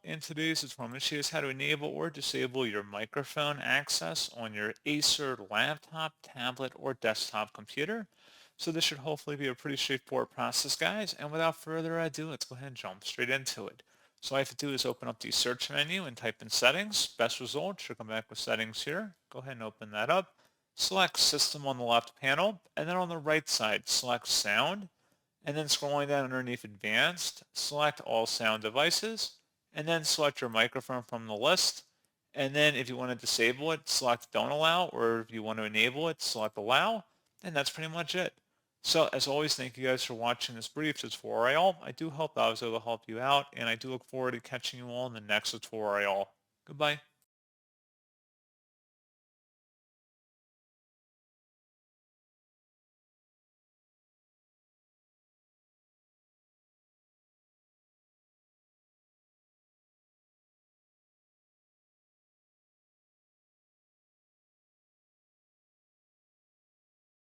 In today's tutorial, I'm going to show you how to enable or disable your microphone access on your Acer laptop, tablet, or desktop computer. So this should hopefully be a pretty straightforward process, guys. And without further ado, let's go ahead and jump straight into it. So all I have to do is open up the search menu and type in settings. Best result should come back with settings here. Go ahead and open that up. Select system on the left panel, and then on the right side, select sound. And then scrolling down underneath advanced, select all sound devices, and then select your microphone from the list. And then if you want to disable it, select don't allow, or if you want to enable it, select allow. And that's pretty much it. So as always, thank you guys for watching this brief tutorial. I do hope I was able to help you out, and I do look forward to catching you all in the next tutorial. Goodbye.